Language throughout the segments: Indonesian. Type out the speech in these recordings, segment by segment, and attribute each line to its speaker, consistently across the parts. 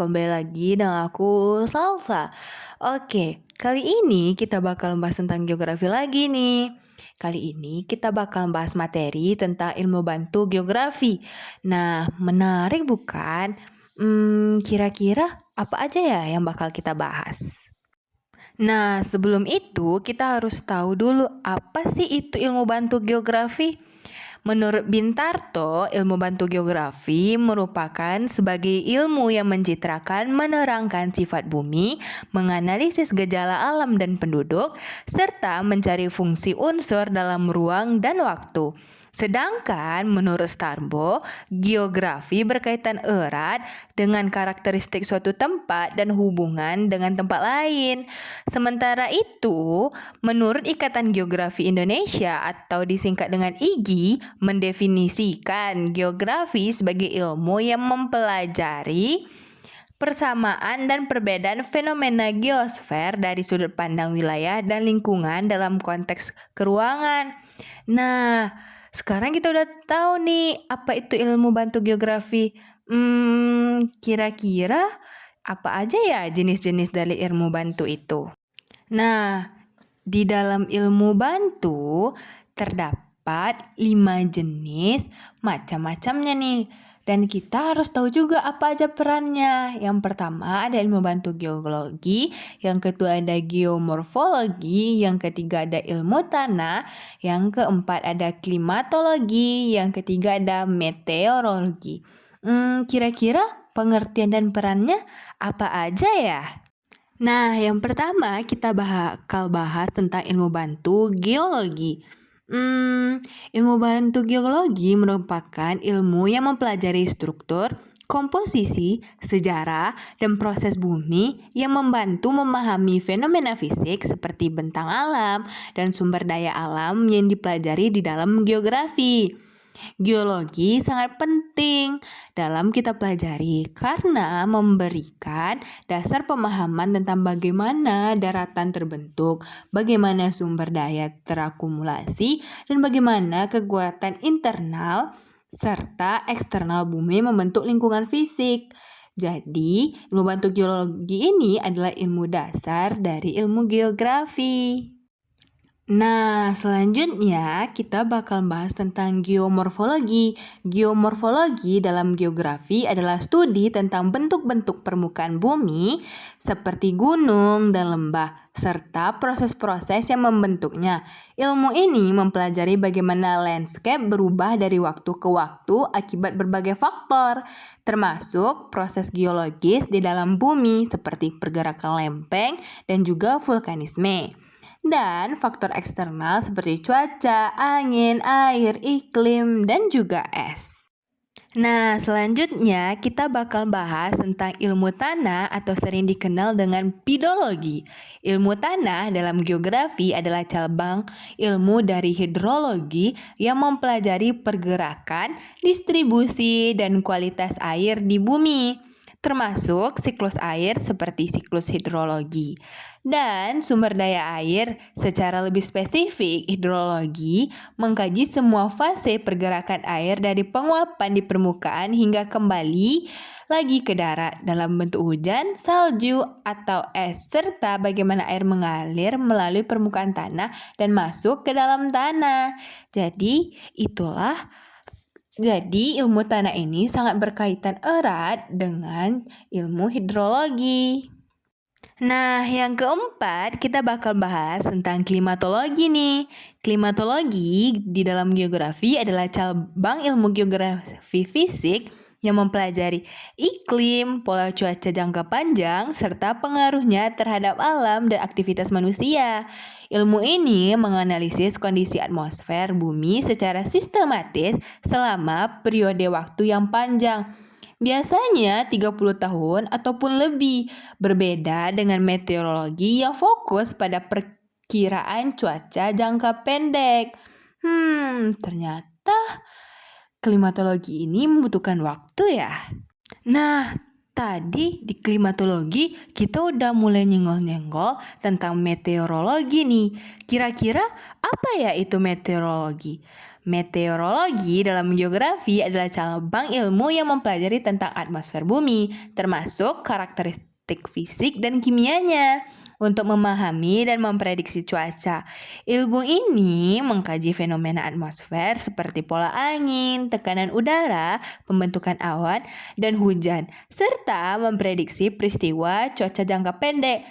Speaker 1: kembali lagi dengan aku Salsa. Oke, kali ini kita bakal bahas tentang geografi lagi nih. Kali ini kita bakal bahas materi tentang ilmu bantu geografi. Nah, menarik bukan? Kira-kira apa aja ya yang bakal kita bahas? Nah, sebelum itu kita harus tahu dulu apa sih itu ilmu bantu geografi. Menurut Bintarto, ilmu bantu geografi merupakan sebagai ilmu yang mencitrakan, menerangkan sifat bumi, menganalisis gejala alam dan penduduk, serta mencari fungsi unsur dalam ruang dan waktu. Sedangkan menurut Starbo, geografi berkaitan erat dengan karakteristik suatu tempat dan hubungan dengan tempat lain. Sementara itu, menurut Ikatan Geografi Indonesia atau disingkat dengan IGI, mendefinisikan geografi sebagai ilmu yang mempelajari persamaan dan perbedaan fenomena geosfer dari sudut pandang wilayah dan lingkungan dalam konteks keruangan. Nah, sekarang kita udah tahu nih apa itu ilmu bantu geografi. Kira-kira apa aja ya jenis-jenis dari ilmu bantu itu? Nah, di dalam ilmu bantu terdapat 5 jenis macam-macamnya nih. Dan kita harus tahu juga apa aja perannya. Yang pertama ada ilmu bantu geologi, yang kedua ada geomorfologi, yang ketiga ada ilmu tanah, yang keempat ada klimatologi, yang ketiga ada meteorologi. Kira-kira pengertian dan perannya apa aja ya? Nah, yang pertama kita bakal bahas tentang ilmu bantu geologi. Ilmu bantu geologi merupakan ilmu yang mempelajari struktur, komposisi, sejarah, dan proses bumi yang membantu memahami fenomena fisik seperti bentang alam dan sumber daya alam yang dipelajari di dalam geografi. Geologi sangat penting dalam kita pelajari karena memberikan dasar pemahaman tentang bagaimana daratan terbentuk, bagaimana sumber daya terakumulasi, dan bagaimana kekuatan internal serta eksternal bumi membentuk lingkungan fisik. Jadi, ilmu bantu geologi ini adalah ilmu dasar dari ilmu geografi. Nah, selanjutnya kita bakal bahas tentang geomorfologi. Geomorfologi dalam geografi adalah studi tentang bentuk-bentuk permukaan bumi seperti gunung dan lembah, serta proses-proses yang membentuknya. Ilmu ini mempelajari bagaimana landscape berubah dari waktu ke waktu akibat berbagai faktor, termasuk proses geologis di dalam bumi seperti pergerakan lempeng dan juga vulkanisme. Dan faktor eksternal seperti cuaca, angin, air, iklim, dan juga es. Nah, selanjutnya kita bakal bahas tentang ilmu tanah atau sering dikenal dengan pedologi. Ilmu tanah dalam geografi adalah cabang ilmu dari hidrologi yang mempelajari pergerakan, distribusi, dan kualitas air di bumi, termasuk siklus air seperti siklus hidrologi. Dan sumber daya air secara lebih spesifik, hidrologi mengkaji semua fase pergerakan air dari penguapan di permukaan hingga kembali lagi ke darat dalam bentuk hujan, salju, atau es, serta bagaimana air mengalir melalui permukaan tanah dan masuk ke dalam tanah. Jadi ilmu tanah ini sangat berkaitan erat dengan ilmu hidrologi. Nah, yang keempat kita bakal bahas tentang klimatologi nih. Klimatologi di dalam geografi adalah cabang ilmu geografi fisik yang mempelajari iklim, pola cuaca jangka panjang, serta pengaruhnya terhadap alam dan aktivitas manusia. Ilmu ini menganalisis kondisi atmosfer bumi secara sistematis selama periode waktu yang panjang. Biasanya 30 tahun ataupun lebih, berbeda dengan meteorologi yang fokus pada perkiraan cuaca jangka pendek. Ternyata klimatologi ini membutuhkan waktu ya. Nah, Tadi di klimatologi kita udah mulai nyenggol-nyenggol tentang meteorologi nih. Kira-kira apa ya itu meteorologi? Meteorologi dalam geografi adalah cabang ilmu yang mempelajari tentang atmosfer bumi, termasuk karakteristik fisik dan kimianya untuk memahami dan memprediksi cuaca. Ilmu ini mengkaji fenomena atmosfer seperti pola angin, tekanan udara, pembentukan awan, dan hujan, serta memprediksi peristiwa cuaca jangka pendek.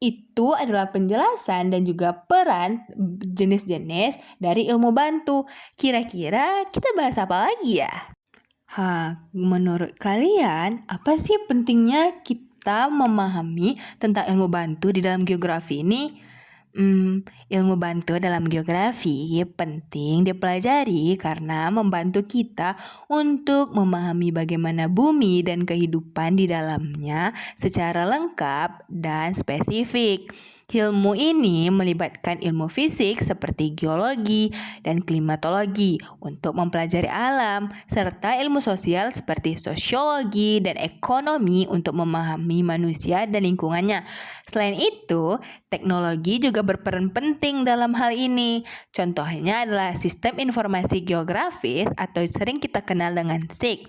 Speaker 1: Itu adalah penjelasan dan juga peran jenis-jenis dari ilmu bantu. Kira-kira kita bahas apa lagi ya? Menurut kalian, apa sih pentingnya kita memahami tentang ilmu bantu di dalam geografi ini? Ilmu bantu dalam geografi penting dipelajari karena membantu kita untuk memahami bagaimana bumi dan kehidupan di dalamnya secara lengkap dan spesifik. Ilmu ini melibatkan ilmu fisik seperti geologi dan klimatologi untuk mempelajari alam, serta ilmu sosial seperti sosiologi dan ekonomi untuk memahami manusia dan lingkungannya. Selain itu, teknologi juga berperan penting dalam hal ini. Contohnya adalah sistem informasi geografis atau sering kita kenal dengan SIG.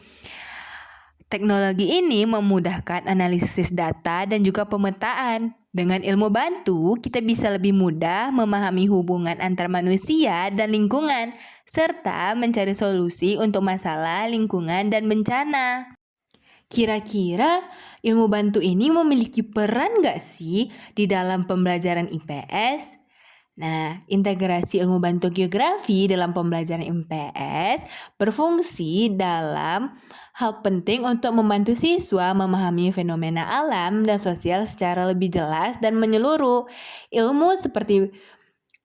Speaker 1: Teknologi ini memudahkan analisis data dan juga pemetaan. Dengan ilmu bantu, kita bisa lebih mudah memahami hubungan antar manusia dan lingkungan, serta mencari solusi untuk masalah lingkungan dan bencana. Kira-kira ilmu bantu ini memiliki peran nggak sih di dalam pembelajaran IPS? Nah, integrasi ilmu bantu geografi dalam pembelajaran IPS berfungsi dalam hal penting untuk membantu siswa memahami fenomena alam dan sosial secara lebih jelas dan menyeluruh. Ilmu seperti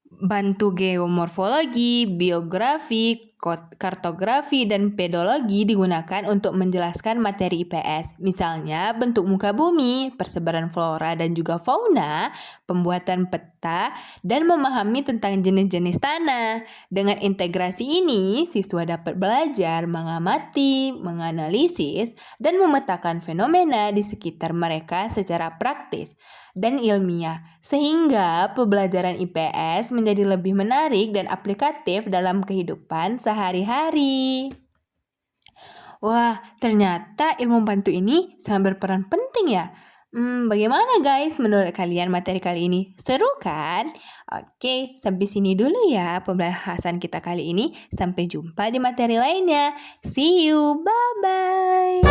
Speaker 1: bantu geomorfologi, biografi, kartografi, dan pedologi digunakan untuk menjelaskan materi IPS. Misalnya bentuk muka bumi, persebaran flora dan juga fauna, pembuatan peta, dan memahami tentang jenis-jenis tanah. Dengan integrasi ini, siswa dapat belajar mengamati, menganalisis, dan memetakan fenomena di sekitar mereka secara praktis dan ilmiah, sehingga pembelajaran IPS menjadi lebih menarik dan aplikatif dalam kehidupan sehari-hari. Wah, ternyata ilmu bantu ini sangat berperan penting ya. Bagaimana guys menurut kalian materi kali ini? Seru kan? Oke, sampai sini dulu ya pembahasan kita kali ini. Sampai jumpa di materi lainnya. See you, bye-bye.